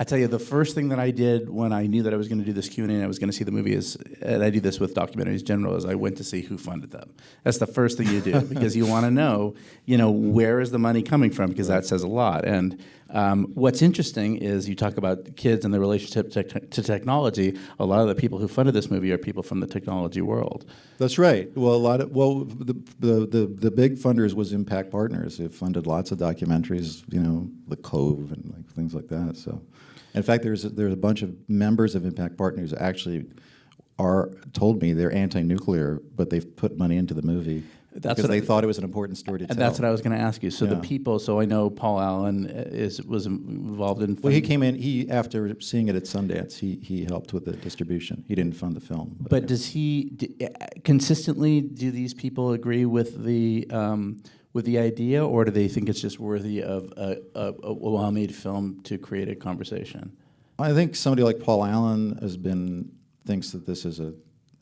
I tell you, the first thing that I did when I knew that I was going to do this Q&A and I was going to see the movie is, and I do this with documentaries in general, is I went to see who funded them. That's the first thing you do because you want to know, where is the money coming from, because that says a lot. And what's interesting is you talk about kids and their relationship to technology. A lot of the people who funded this movie are people from the technology world. That's right. Well, the big funders was Impact Partners. It funded lots of documentaries, the Cove and things like that. So. In fact, there's a bunch of members of Impact Partners actually told me they're anti-nuclear, but they've put money into the movie because they thought it was an important story to tell. And that's what I was going to ask you. So the people, so I know Paul Allen was involved in. Well, he came in. After seeing it at Sundance, he helped with the distribution. He didn't fund the film. But does he consistently? Do these people agree with the idea, or do they think it's just worthy of a well-made film to create a conversation? I think somebody like Paul Allen thinks that this is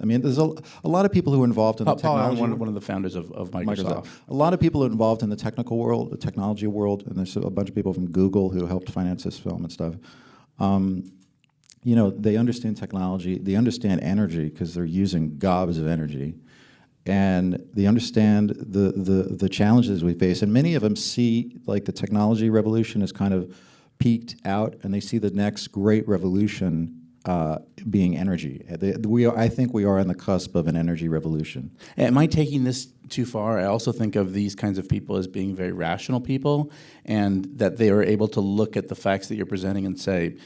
there's a lot of people who are involved in the technology. Paul Allen, one of the founders of Microsoft. A lot of people are involved in the technical world, the technology world, and there's a bunch of people from Google who helped finance this film and stuff. They understand technology, they understand energy because they're using gobs of energy. And they understand the challenges we face, and many of them see the technology revolution is kind of peaked out, and they see the next great revolution being energy. I think we are on the cusp of an energy revolution. Am I taking this too far? I also think of these kinds of people as being very rational people, and that they are able to look at the facts that you're presenting and say,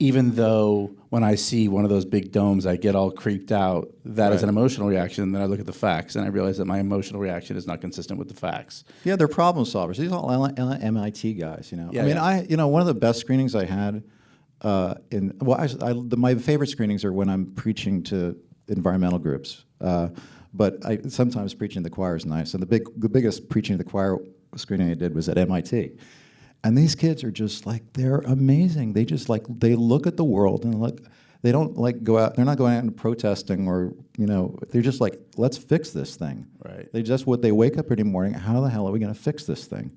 even though when I see one of those big domes, I get all creeped out, that is an emotional reaction, and then I look at the facts, and I realize that my emotional reaction is not consistent with the facts. Yeah, they're problem solvers. These are all M.I.T. guys, Yeah, one of the best screenings I had, my favorite screenings are when I'm preaching to environmental groups, but sometimes preaching to the choir is nice, and the biggest preaching to the choir screening I did was at M.I.T., and these kids are just they're amazing. They just they look at the world and they don't go out. They're not going out and protesting or they're just let's fix this thing. Right. They wake up every morning. How the hell are we going to fix this thing?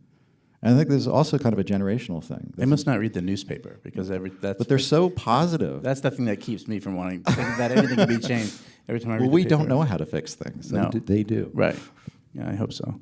And I think there's also kind of a generational thing. They must not read the newspaper because but they're so positive. That's the thing that keeps me from wanting to think that anything can be changed every time I read the paper. We don't know how to fix things. No. They do. Right. Yeah, I hope so.